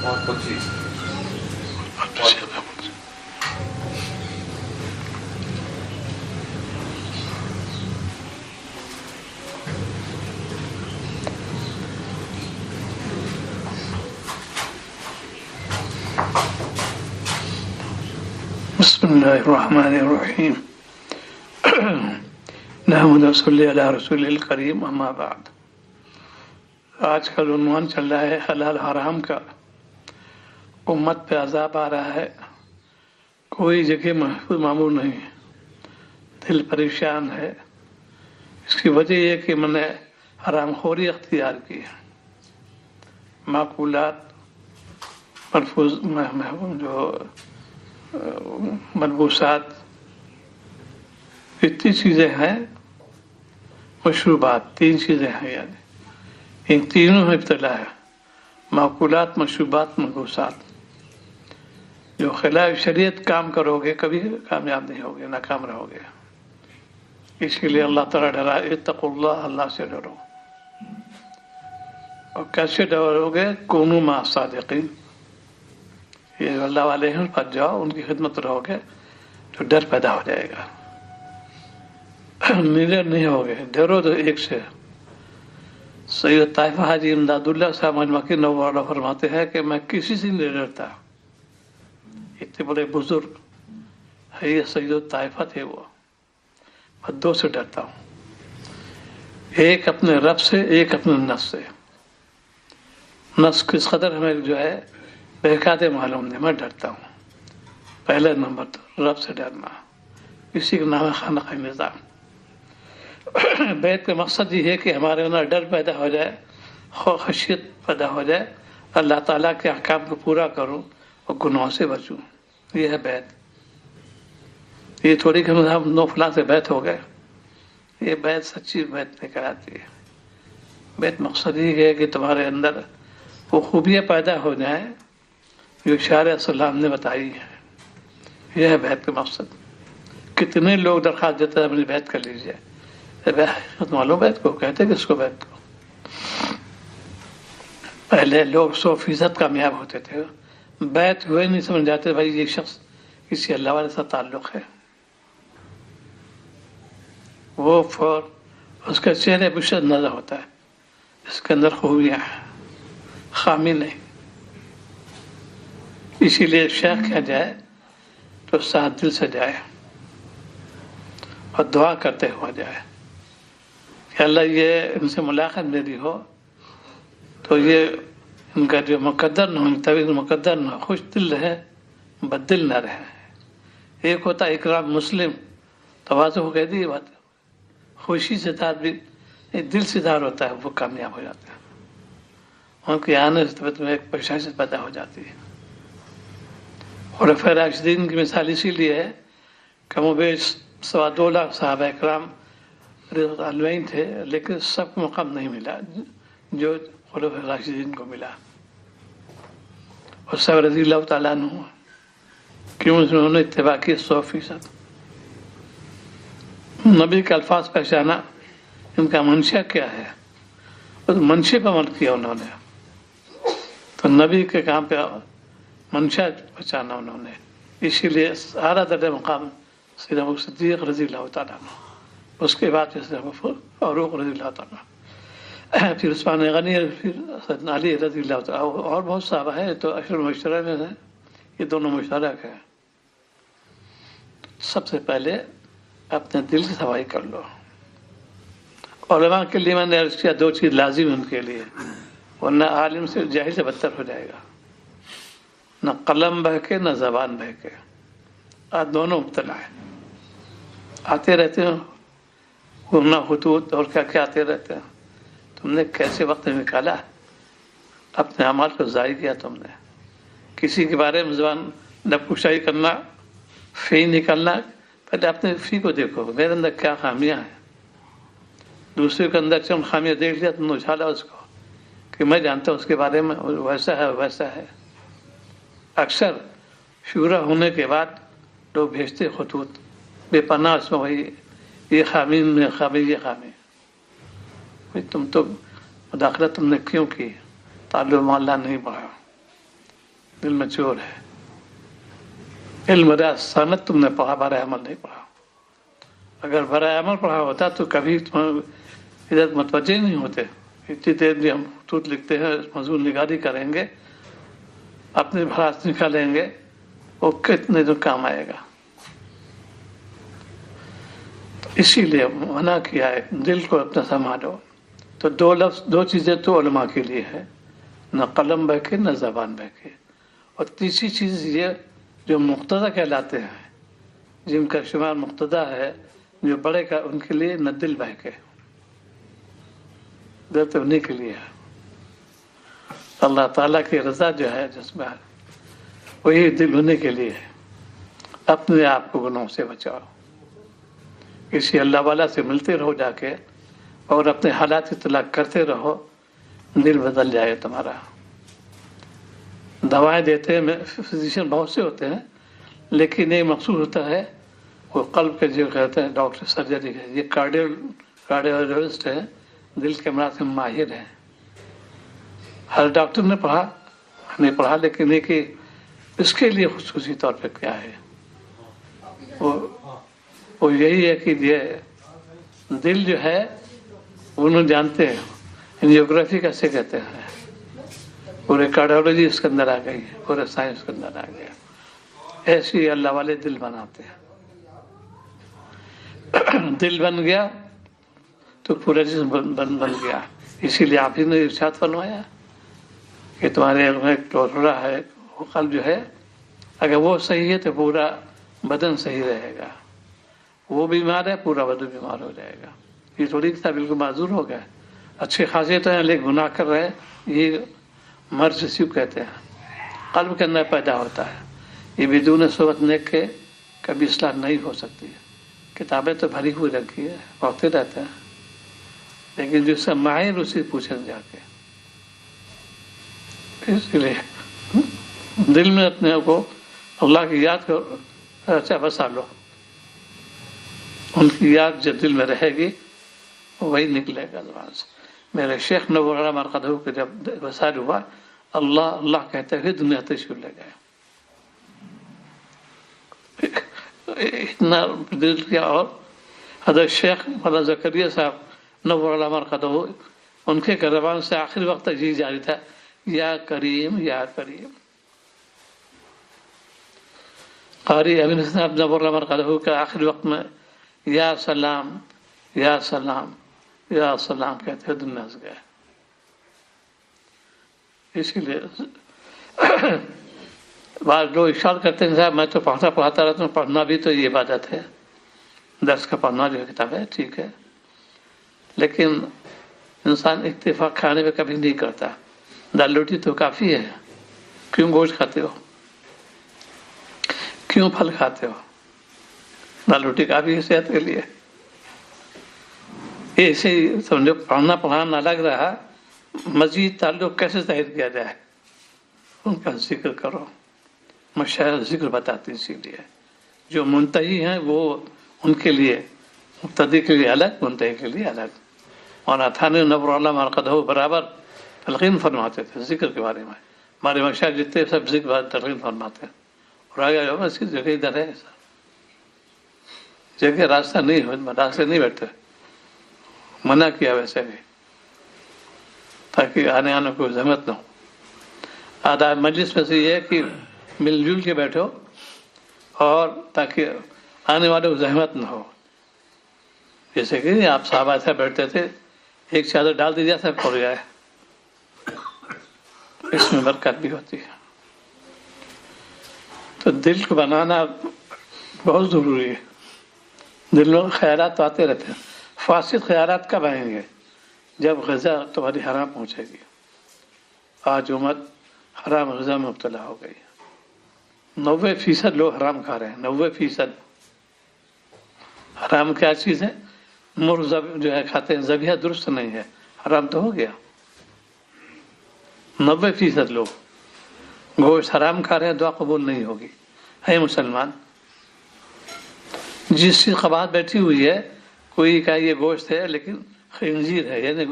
اور کچھ چیز بسم اللہ الرحمن الرحیم نحمد و صلی علی رسول الکریم اما بعد. آج کا عنوان چل رہا ہے حلال حرام کا. امت پہ عذاب آ رہا ہے, کوئی جگہ محفوظ معمول نہیں, دل پریشان ہے. اس کی وجہ یہ کہ میں نے حرام خوری اختیار کی ہے. معقولات محفوظ جو ملبوسات اتنی چیزیں ہیں, مشروبات 3 چیزیں ہیں, یعنی ان تینوں میں ابتلا ہے. معقولات, مشروبات, ملبوسات. جو خلاف شریعت کام کرو گے کبھی کامیاب نہیں ہوگے, ناکام رہو گے. اس کے لیے اللہ تعالیٰ ڈرا, اتقوا اللہ, اللہ سے ڈرو. اور کیسے ڈرو گے؟ کونوا مع الصادقین. یہ اللہ والے ہیں, پاس جاؤ, ان کی خدمت رہو گے تو ڈر پیدا ہو جائے گا. نیڈر نہیں ہوگے, ڈرو تو ایک سے. سید طائفہ حاجی امداد اللہ صاحب مجمع نوارہ فرماتے ہیں کہ میں کسی سے نہیں ڈرتا. اتنے بڑے بزرگ ہے, یہ سید طائفہ تھے, وہ میں 2 سے ڈرتا ہوں. ایک اپنے رب سے, ایک اپنے نفس سے. نفس کس قدر ہمیں جو ہے بہکاتے معلوم نہیں, میں ڈرتا ہوں. پہلے نمبر تو رب سے ڈرنا. اسی کا نام ہے خانقہ نظام. بیت کا مقصد یہ ہے کہ ہمارے اندر ڈر پیدا ہو جائے, خشیت پیدا ہو جائے, اللہ تعالیٰ کے احکام کو پورا کروں اور گناہوں سے بچوں. یہ ہے بیت. یہ تھوڑی کہ ہم 9 فلاں سے بیت ہو گئے. یہ بیت سچی بیت نہیں کراتی ہے. بیت مقصد یہ ہے کہ تمہارے اندر وہ خوبیاں پیدا ہو جائیں جو شارع السلام نے بتائی ہے. یہ ہے بیت کا مقصد. کتنے لوگ درخواست دیتے ہیں اپنی بیت کر لیجیے. معلوم بیت کو کہتے کس کو؟ بیت کو. پہلے لوگ 100% کامیاب ہوتے تھے, بیت ہوئے نہیں سمجھ جاتے بھائی یہ شخص کسی اللہ والے سے تعلق ہے. وہ فور اس کے چہرے پہ شد نظر ہوتا ہے, اس کے اندر خوبیاں ہیں, خامی نہیں. اسی لیے شیخ کیا جائے تو صاف دل سے جائے اور دعا کرتے ہوا جائے کہ اللہ یہ ان سے ملاقات میری ہو تو یہ ان کا جو مقدر نہ ہو, طویل مقدر نہ ہو, خوش دل رہے, بد دل نہ رہے. ایک ہوتا اکرام مسلم, تواضع ہو کہہ دی بات. خوشی سے دار بھی دل سے دار ہوتا ہے, وہ کامیاب ہو جاتے ہیں. ان کے آنے سے طبیعت میں ایک بشاشت پیدا ہو جاتی ہے. خلفائے راشدین کی مثال اسی لیے ہے کہ وہ بے 2.25 لاکھ صحابہ اکرام رضوان تھے, لیکن سب کو مقام نہیں ملا جو خلفائے راشدین کو ملا. اور سب رضی اللہ تعالیٰ عنہ, کیوں انہوں نے اتباع کی 100%. نبی کے الفاظ پہچانا, ان کا منشا کیا ہے, اس منشے پر عمل کیا انہوں نے. تو نبی کے کام پہ منشا پہچانا انہوں نے. اسی لیے اعلیٰ درجہ مقام سیدنا ابو صدیق رضی اللہ تعالیٰ عنہ, اس کے بعد سیدنا فاروق رضی اللہ تعالیٰ عنہ, پھر عثمان غنی, پھر سیدنا علی رضی اللہ تعالیٰ, اور بہت صحابہ ہیں تو اشر مشترک میں ہیں. یہ دونوں مشترک ہیں. سب سے پہلے اپنے دل کی صفائی کر لو. علماء کے لیے میں نے عرض کیا 2 چیز لازم ان کے لیے, ورنہ عالم سے جاہل سے بدتر ہو جائے گا. نہ قلم بہکے نہ زبان بہکے, آج دونوں مبتلا ہے. آتے رہتے ہیں گمنا خطوط اور کیا کیا آتے رہتے ہیں. تم نے کیسے وقت نکالا, اپنے اعمال کو ضائع کیا تم نے. کسی کے بارے میں زبان نپوشائی کرنا, فی نکالنا. پہلے اپنے فی کو دیکھو, میرے اندر کیا خامیاں ہیں. دوسرے کے اندر چند خامیاں دیکھ لیا تم نے, اچھالا اس کو کہ میں جانتا ہوں اس کے بارے میں ویسا ہے ویسا ہے. اکثر شورا ہونے کے بعد لوگ بھیجتے خطوط بے پناہ, اس میں وہی یہ خامی میں خامی یہ خامی. بھائی تم تو مداخلت تم نے کیوں کی؟ تعلم اللہ نہیں پڑھا، دل میں چور ہے. علم برائے سنت تم نے پڑھا، برائے عمل نہیں پڑھا. اگر برائے عمل پڑھا ہوتا تو کبھی تم ادھر متوجہ نہیں ہوتے. اتنی دیر بھی ہم خطوط لکھتے ہیں، مضمون نگاری کریں گے، اپنے بھراس نکالیں گے، وہ کتنے دن کام آئے گا. اسی لیے منع کیا ہے دل کو اپنا سنبھالو. تو دو چیزیں تو علماء کے لیے ہے، نہ قلم بہکے نہ زبان بہکے. اور تیسری چیز یہ جو مقتدی کہلاتے ہیں، جن کا شمار مقتدی ہے، جو بڑے کا، ان کے لیے نہ دل بہکے. دل تو انہیں کے لیے ہے. اللہ تعالیٰ کی رضا جو ہے جس میں وہی دل ہونے کے لیے ہے. اپنے آپ کو گناہوں سے بچاؤ، کسی اللہ والا سے ملتے رہو جا کے، اور اپنے حالات اطلاع کرتے رہو، دل بدل جائے تمہارا. دوائیں دیتے ہیں فزیشین بہت سے ہوتے ہیں، لیکن یہ مقصود ہوتا ہے وہ قلب کے جو کہتے ہیں ڈاکٹر سرجری ہے، یہ کارڈیولوجسٹ ہے، دل کے امراض میں ماہر ہیں. ہر ڈاکٹر نے پڑھا نہیں پڑھا، لیکن یہ کہ اس کے لیے خصوصی طور پہ کیا ہے، وہ یہی ہے کہ یہ دل جو ہے انہوں جانتے ہیں. انجیوگرافی کیسے کہتے ہیں، پورے کارڈیولوجی اس کے اندر آ گئی ہے، پورے سائنس کے اندر آ گیا. ایسی اللہ والے دل بناتے ہیں. دل بن گیا تو پورا جسم بن گیا. اسی لیے آپ ہی نے ارشاد فرمایا کہ تمہارے ایک ٹوٹڑا ہے، وہ قلب جو ہے، اگر وہ صحیح ہے تو پورا بدن صحیح رہے گا. وہ بیمار ہے، پورا بدن بیمار ہو جائے گا. یہ تھوڑی کہ بالکل معذور ہو گئے، اچھے خاصے تو ہیں لیکن گناہ کر رہے ہیں. یہ مرض اسی کو کہتے ہیں، قلب کے اندر پیدا ہوتا ہے. یہ بدون صحبت نیک کے کبھی اصلاح نہیں ہو سکتی ہے. کتابیں تو بھری ہوئی رکھی ہے، پڑھتے رہتے ہیں، لیکن جو سب ماہر اسی پوچھیں جا کے. اس لیے دل میں اپنے کو اللہ کی یاد کو اچھا بسا لو. ان کی یاد جو دل میں رہے گی وہی نکلے گا زبان سے. میرے شیخ نور اللہ مرقدہ کے جب وصال ہوا، اللہ اللہ کہتے ہوئے دنیا تشریف لے گئے. اتنا دل کیا. اور حضرت شیخ مولانا زکریا صاحب نور اللہ مرقدہ، ان کے زبان سے آخر وقت تک یہی جاری تھا، یا کریم یا کریم. قاری امین صاحب نور اللہ مرقدہ کے آخر وقت میں یا سلام یا سلام یا سلام کہتے ہوئے دنیا سے گئے. اسی لیے بعض لوگ اشارہ کرتے ہیں صاحب میں تو پڑھاتا رہتا ہوں. پڑھنا بھی تو یہ عبادت ہے، درس کا پڑھنا جو کتاب ہے ٹھیک ہے، لیکن انسان اتفاق کھانے پہ کبھی نہیں کرتا. دال روٹی تو کافی ہے، کیوں گوشت کھاتے ہو، کیوں پھل کھاتے ہو؟ دال روٹی کافی ہے صحت کے لیے. ایسے ہی سمجھو پڑھنا پڑھانا الگ رہا، مزید تعلق کیسے ظاہر کیا جائے؟ ان کا ذکر کرو. مشاعر ذکر بتاتے اسی لیے جو منتہی ہیں وہ ان کے لیے، مقتدی کے لیے الگ، منتہی کے لیے الگ. اور اتھانے نور اللہ مرقدہ برابر تلقین فرماتے تھے ذکر کے بارے میں. ہمارے مشاعر جتنے سب ذکر تلقین فرماتے ہیں. اور آگے جو اس کی جگہ ادھر ہے، جگہ راستہ نہیں، راستے نہیں بیٹھتے. منع کیا ویسے بھی تاکہ آنے کو زحمت نہ ہو. آداب مجلس میں سے یہ ہے کہ مل جل کے بیٹھو، اور تاکہ آنے والے کو زحمت نہ ہو. جیسے کہ آپ صحابہ ایسا بیٹھتے تھے، ایک چادر ڈال دی جاتا ہے، پڑ جائے، اس میں برکت بھی ہوتی ہے. تو دل کو بنانا بہت ضروری ہے. دل میں خیالات تو آتے رہتے ہیں. فاسد خیالات کب آئیں گے؟ جب غذا تمہاری حرام پہنچے گی. آج امت حرام غذا میں مبتلا ہو گئی. 90% لوگ حرام کھا رہے ہیں. 90% حرام کیا چیز ہے؟ مرغ جو ہے کھاتے ہیں، ذبیحہ درست نہیں ہے، حرام تو ہو گیا. 90% لوگ گوشت حرام کھا رہے ہیں، دعا قبول نہیں ہوگی. ہے مسلمان جس کی قباحت بیٹھی ہوئی ہے، کوئی کا یہ گوشت ہے لیکن خنزیر ہے یعنی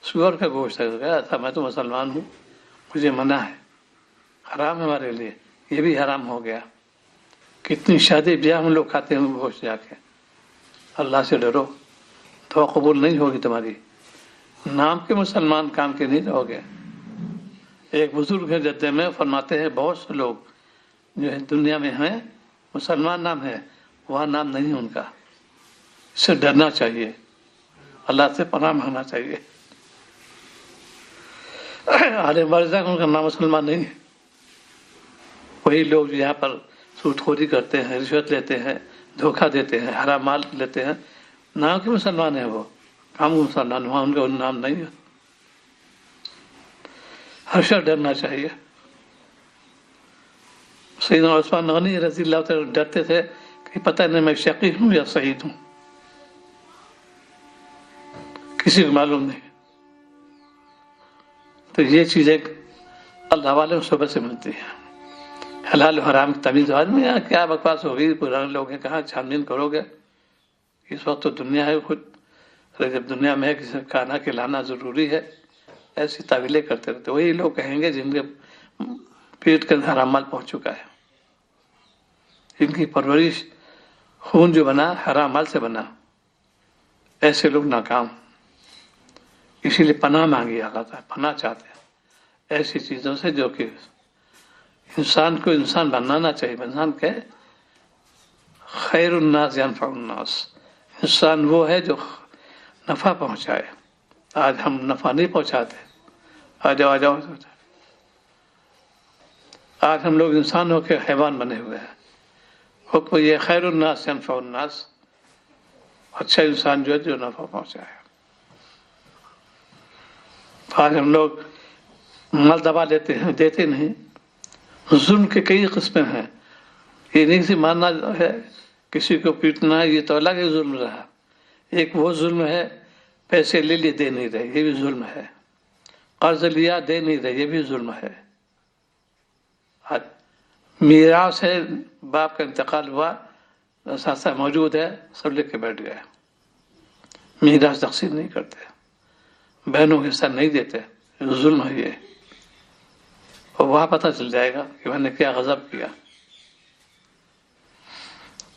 سور کا گوشت ہے، کہا تھا میں تو مسلمان ہوں مجھے منع ہے، حرام ہے ہمارے لیے، یہ بھی حرام ہو گیا۔ کتنی شادی بیاہ ہم لوگ کھاتے ہیں گوشت جا کے۔ اللہ سے ڈرو، دعا قبول نہیں ہوگی تمہاری، نام کے مسلمان کام کے نہیں رہو گے۔ ایک بزرگ ہے جدے میں فرماتے ہیں بہت سے لوگ جو ہے دنیا میں ہیں مسلمان نام ہے، وہاں نام نہیں ان کا، اس سے ڈرنا چاہیے، اللہ سے پناہ مانگنا چاہیے۔ عالم مرزا ان کا نام مسلمان نہیں ہے، وہی لوگ جو یہاں پر سود خوری کرتے ہیں، رشوت لیتے ہیں، دھوکہ دیتے ہیں، حرام مال لیتے ہیں، نام کے مسلمان ہیں، وہ کام کے مسلمان، وہاں ان کا نام نہیں ہے۔ ہر شخص ڈرنا چاہیے۔ سیدنا عثمان غنی رضی اللہ تعالیٰ ڈرتے تھے کہ پتہ نہیں میں شقی ہوں یا سعید ہوں، کسی کو معلوم نہیں۔ تو یہ چیزیں اللہ والے صحبت سے ملتی ہیں۔ حلال و حرام کی تمیز، آدمی یہاں کیا بکواس ہوگی، پرانے لوگ ہیں کہاں چھان بین کرو گے، اس وقت تو دنیا ہے خود، جب دنیا میں ہے کسی کو کھانا کھلانا ضروری ہے، ایسی تعویلیں کرتے رہتے، وہی لوگ کہیں گے جن کے پیٹ کے اندر حرام مال پہنچ چکا ہے، ان کی پرورش خون جو بنا حرام مال سے بنا، ایسے لوگ ناکام۔ اسی لیے پناہ مانگی اللہ تعالیٰ، پناہ چاہتے ہیں ایسی چیزوں سے جو کہ انسان کو انسان بنانا چاہیے۔ انسان کہ خیر الناس ینفع الناس، انسان وہ ہے جو نفع پہنچائے۔ آج ہم نفع نہیں پہنچاتے، آ جاؤ، آج ہم لوگ انسان ہو کے حیوان بنے ہوئے ہیں۔ حکم یہ خیر الناس ینفع الناس، اچھا انسان جو ہے جو نفع پہنچائے۔ آج ہم لوگ مال دبا لیتے ہیں، دیتے نہیں۔ ظلم کے کئی قسمیں ہیں، یہ نہیں سے ماننا ہے کسی کو پیٹنا ہے، یہ تو الگ ہی ظلم رہا۔ ایک وہ ظلم ہے پیسے لے لیے دے نہیں رہے، یہ بھی ظلم ہے۔ قرض لیا دے نہیں رہے، یہ بھی ظلم ہے۔ میراث ہے، باپ کا انتقال ہوا، ساتھ موجود ہے، سب لے کے بیٹھ گئے، میراث تقسیم نہیں کرتے، بہنوں کو حصہ نہیں دیتے، ظلم ہے یہ۔ اور وہاں پتہ چل جائے گا کہ میں نے کیا غضب کیا۔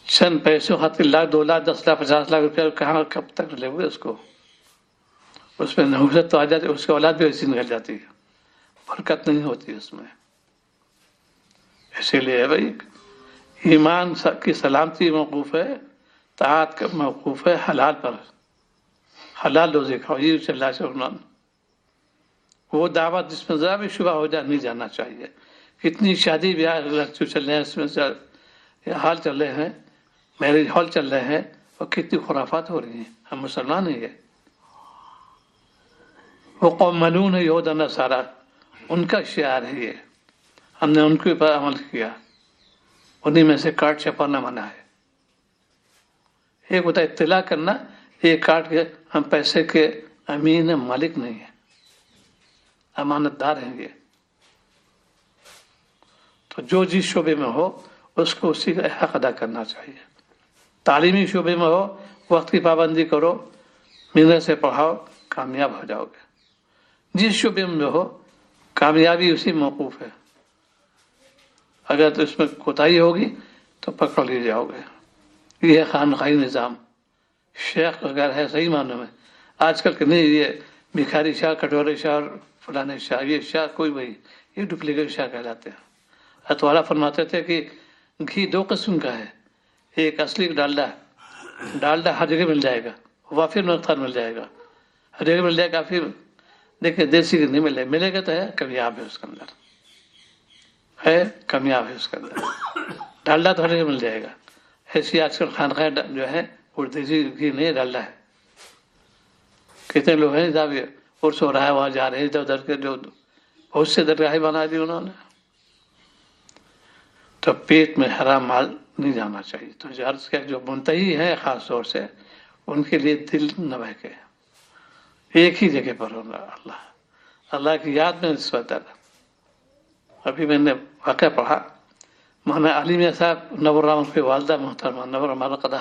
چند پیسوں خاطر 1 لاکھ 2 لاکھ 10 لاکھ 50 لاکھ روپیہ کہاں کب تک لے ہوئے، اس کو اس میں نحوست تو آ جاتی، اس کی اولاد بھی ایسی نکل جاتی ہے، برکت نہیں ہوتی اس میں۔ اسی لیے بھائی ایمان کی سلامتی موقوف ہے، طاعت کا موقوف ہے حلال پر، حلال روزی کھاؤ، یہ چل رہا ہے۔ وہ دعوت جس میں ذرا بھی شبہ ہو جائے نہیں جانا چاہیے۔ کتنی شادی بیاہ جو چل رہے ہیں، اس میں حال چل رہے ہیں، میرج ہال چل رہے ہیں، اور کتنی خرافات ہو رہی ہیں۔ ہم مسلمان ہیں، یہ وہ قوم ملعون ہے، یہود اور نصارہ، ان کا شعار ہے یہ، ہم نے ان کے اوپر عمل کیا، انہیں میں سے کارڈ چھپانا منع ہے۔ ایک ہوتا ہے اطلاع کرنا، ایک کارڈ کے ہم پیسے کے امین ہیں، مالک نہیں ہیں، امانت دار ہیں یہ۔ تو جو جس شعبے میں ہو اس کو اسی کا حق ادا کرنا چاہیے۔ تعلیمی شعبے میں ہو وقت کی پابندی کرو، محنت سے پڑھاؤ، کامیاب ہو جاؤ گے۔ جس شعبے میں ہو کامیابی اسی موقوف ہے، اگر تو اس میں کوتاہی ہوگی تو پکڑ لیے جاؤ گے۔ یہ ہے خانقاہی نظام، شیخ وغیرہ ہے صحیح معنوں میں، آج کل کے نہیں، یہ بھکاری شاہ، کٹورے شاہ، فلانے شاہ، یہ شاہ کوئی وہی، یہ ڈپلیکیٹ شاہ کہلاتے ہیں۔ اتوالا فرماتے تھے کہ گھی 2 قسم کا ہے، ایک اصلی ڈالڈا، ڈالڈا ہر جگہ مل جائے گا، وافر مقدار مل جائے گا، ہر جگہ مل جائے گا، پھر دیکھیں دیسی نہیں ملے گا تو ہے کمیاب ہے، اس کے اندر ہے کمیاب ہے، اس کے اندر ڈالڈا تو ہر جگہ مل جائے گا۔ ایسی آج کل خانقاہ جو ہے وہ دیسی گھی نہیں، ڈالڈا ہے۔ کتنے لوگ ہیں صاحب عرس ہو رہا ہے وہاں جا رہے ہیں ادھر ادھر کے، جو بہت سے درگاہیں بنا دی انہوں نے۔ تو پیٹ میں حرام مال نہیں جانا چاہیے۔ تو عرض کیا جو منتہی ہے خاص طور سے ان کے لیے دل نہ بہکے، ایک ہی جگہ پر ہوگا اللہ کی یاد میں نسبت ہے۔ ابھی میں نے واقعہ پڑھا، مولانا علی میاں صاحب نور الرحمن کی والدہ محترمہ نور الرحمن قدہ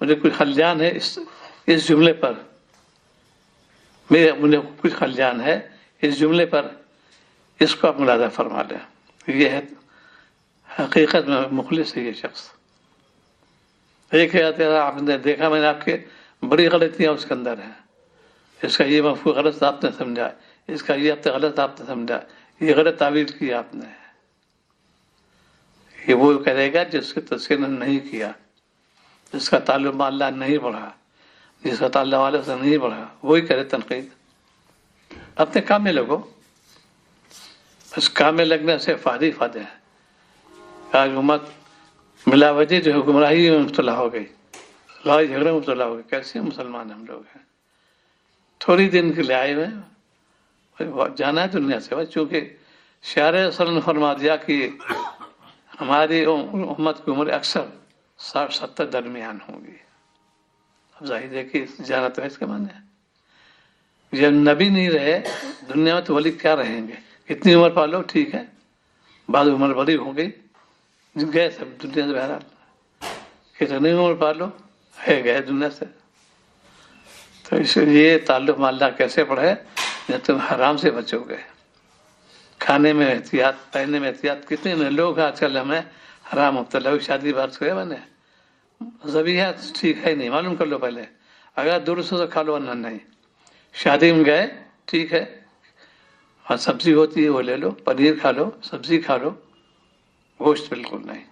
مجھے کچھ خلیان ہے اس جملے پر، مجھے کچھ خلیان ہے اس جملے پر، اس کو آپ ملاحظہ فرما لیں. یہ ہے حقیقت میں مخلص ہے یہ شخص. ایک ہے آپ نے دیکھا میں نے آپ کے بڑی غلطیاں اس کے اندر ہیں، اس کا یہ مفہوم غلط آپ نے سمجھا، اس کا یہ غلط آپ نے سمجھا، یہ غلط تعویل کی آپ نے. یہ وہ کرے گا جس کے تذکرہ نہیں کیا، جس کا تعلق اللہ نہیں بڑھا، جس کا تعلق والے سے نہیں بڑھا، وہی کرے تنقید. اپنے کام میں لگو، اس کام میں لگنے سے فائدے ہیں. آج امت بلا وجہ جو ہے گمراہی میں مبتلا ہو گئی، لڑائی جھگڑے میں مبتلا ہو گئی. کیسے مسلمان ہم لوگ ہیں؟ تھوڑی دن کے لیے آئے ہوئے جانا ہے دنیا سے بس، چونکہ شاعر اصل نے فرما دیا کہ ہماری امت کی عمر اکثر 60-70 درمیان ہوں گی. اب ظاہر ہے کہ جانا تو ہے اس کے معنی ہے. جب نبی نہیں رہے دنیا میں تو ولی کیا رہیں گے؟ کتنی عمر پالو ٹھیک ہے، بعض عمر بڑی ہو گئی گئے سب دنیا سے. بہرحال کتنی عمر پالو ہے گئے دنیا سے. تو اس لیے تعلق اللہ کیسے پڑھے؟ جب تم حرام سے بچو گے. کھانے میں احتیاط، پہننے میں احتیاط. کتنے لوگ آج کل ہمیں حرام مبتلا ہوئی. شادی بات ہوئے میں نے ذبیحہ ٹھیک ہے نہیں، معلوم کر لو پہلے. اگر درست سے کھا لو ورنہ نہیں. شادی میں گئے ٹھیک ہے، اور سبزی ہوتی ہے وہ لے لو، پنیر کھا لو، سبزی کھا لو، گوشت بالکل نہیں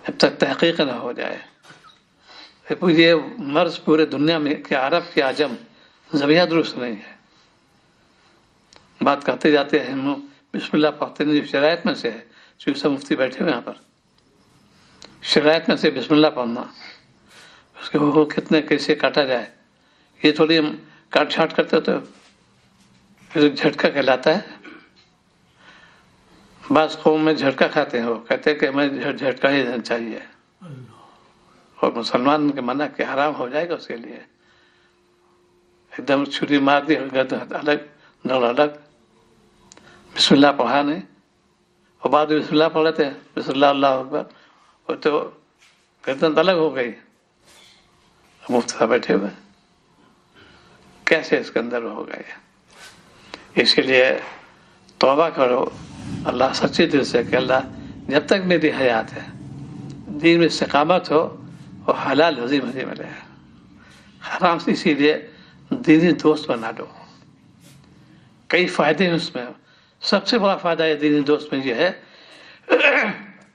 جب تک تحقیق نہ ہو جائے. یہ مرض پورے دنیا میں کہ عرب کے عجم ذبیحہ درست نہیں ہے. بات کرتے جاتے ہیں بسم اللہ پڑھتے نہیں، شرائط میں سے ہے. چونکہ سب مفتی بیٹھے ہوئے یہاں پر، شرائط میں سے بسم اللہ پڑھنا، اس کے وہ کتنے کیسے کاٹا جائے. یہ تھوڑی ہم کاٹ چھاٹ کرتے تو پھر جھٹکا کہلاتا ہے. بعض قوم میں جھٹکا کھاتے ہیں، وہ کہتے ہیں کہ ہمیں جھٹکا ہی دینا چاہیے، اور مسلمان کے منع کہ حرام ہو جائے گا اس کے لیے. ایک دم چھری مار دی، گردن الگ دڑ الگ، بسم اللہ پڑھا نہیں. اور بعد بسم اللہ پڑھ لیتے ہیں، بسم اللہ اللہ اکبر، وہ تو گردن الگ ہو گئی. مفتی بیٹھے ہوئے کیسے اس کے اندر ہو گئے. اسی لیے توبہ کرو اللہ سچے دل سے کہ اللہ جب تک میری حیات ہے دین میں استقامت ہو اور حلال روزی مجھے ملے. حرام سے اسی لیے دینی دوست بنا لو. کئی فائدے ہیں اس میں. سب سے بڑا فائدہ ہے دینی دوست میں یہ ہے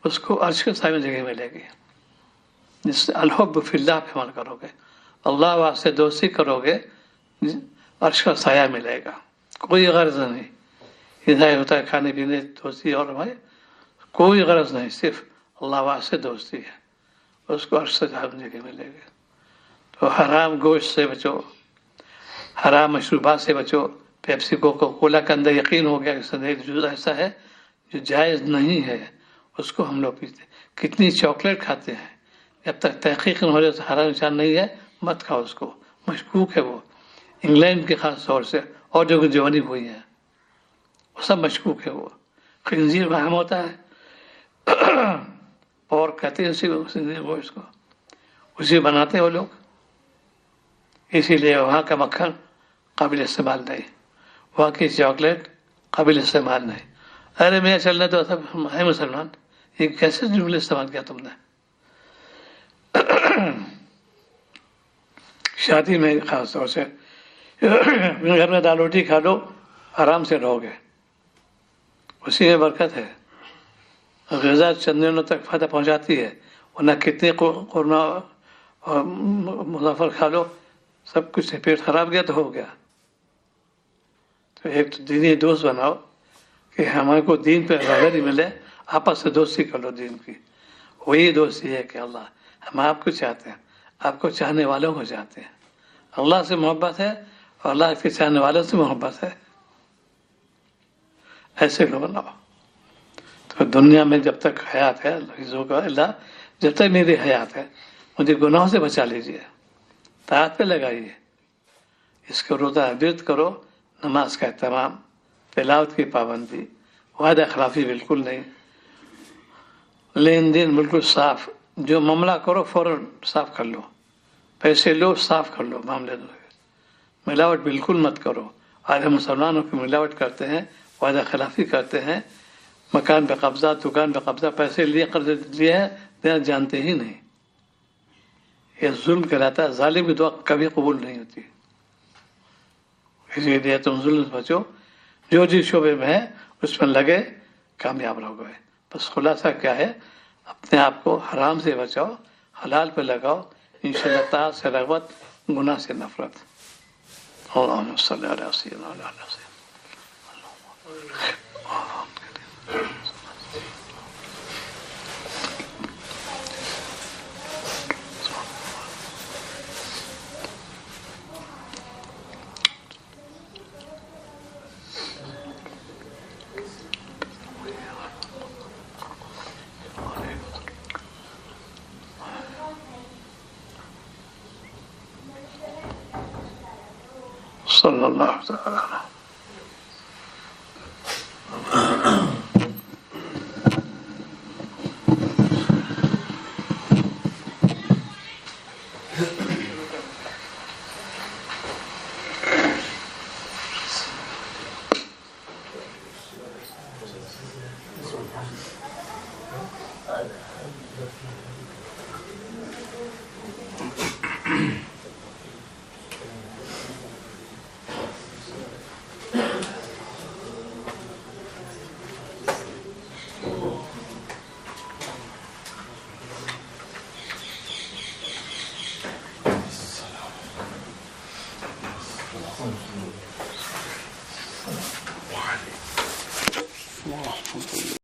اس کو عرش کے سائے میں جگہ ملے گی. جس سے الحب فی اللہ پہ عمل کرو گے، اللہ واسطے دوستی کرو گے، عرش کا سایہ ملے گا. کوئی غرض نہیں ادھر ہوتا ہے کھانے پینے دوستی، اور بھائی کوئی غرض نہیں، صرف اللہ واسطے دوستی ہے. اس کو عرش سے جگہ ملے گی. تو حرام گوشت سے بچو، حرام مشروبات سے بچو. پیپسی کولا کے اندر یقین ہو گیا کہ ایک جز ایسا ہے جو جائز نہیں ہے، اس کو ہم لوگ پیتے. کتنی چاکلیٹ کھاتے ہیں، جب تک تحقیق نہ ہو جائے تو حرام انسان نہیں ہے مت کھاؤ اس کو. مشکوک ہے وہ، انگلینڈ کے خاص طور سے اور جو بنی ہوئی ہیں وہ سب مشکوک ہے. وہ خنزیر وہاں ہوتا ہے اور کہتے ہیں اس کو اسی بناتے ہیں وہ لوگ. اسی لیے وہاں کا مکھن قابل استعمال نہیں، وہاں کی چاکلیٹ قابل استعمال نہیں. ارے میں چلنے تو سب ہے مسلمان، یہ کیسے جملے استعمال کیا تم نے. شادی میں خاص طور سے گھر میں دال روٹی کھا لو، آرام سے رہو گے، اسی میں برکت ہے. غذا چند دنوں تک فائدہ پہنچاتی ہے، ورنہ کتنے قرمہ اور مظفر کھا لو سب کچھ سے پیٹ خراب گیا تو ہو گیا. تو ایک تو دینی دوست بناؤ کہ ہمارے کو دین پہ رغبت ملے، آپس سے دوستی کر لو دین کی. وہی دوستی ہے کہ اللہ ہم آپ کو چاہتے ہیں، آپ کو چاہنے والوں کو چاہتے ہیں. اللہ سے محبت ہے اور اللہ کے چاہنے والوں سے محبت ہے. ایسے لوگ بناؤ. تو دنیا میں جب تک حیات ہے اللہ جب تک میری حیات ہے مجھے گناہوں سے بچا لیجیے، طاعت پہ لگائیے. اس کو روزہ ورد کرو، نماز کا اہتمام، تلاوت کی پابندی، وعدہ خلافی بالکل نہیں، لین دین بالکل صاف جو معاملہ کرو فوراً صاف کر لو، پیسے لو صاف کر لو معاملے دو، ملاوٹ بالکل مت کرو۔ آج ہم مسلمانوں کی ملاوٹ کرتے ہیں، وعدہ خلافی کرتے ہیں، مکان پہ قبضہ، دکان پہ قبضہ، پیسے لیے قرض لیے ہیں، دینا جانتے ہی نہیں۔ یہ ظلم کہلاتا ہے، ظالم کی دعا کبھی قبول نہیں ہوتی۔ اسی لیے تم ظلم سے بچو، جو جس شعبے میں ہے اس میں لگے، کامیاب رہو گے۔ بس خلاصہ کیا ہے، اپنے آپ کو حرام سے بچاؤ، حلال پہ لگاؤ، انشاءاللہ طاعت سے رغبت، گناہ سے نفرت۔ اللہم صلی علی سیدنا علیہ وسلم۔ صلی اللہ تعالی علیہ۔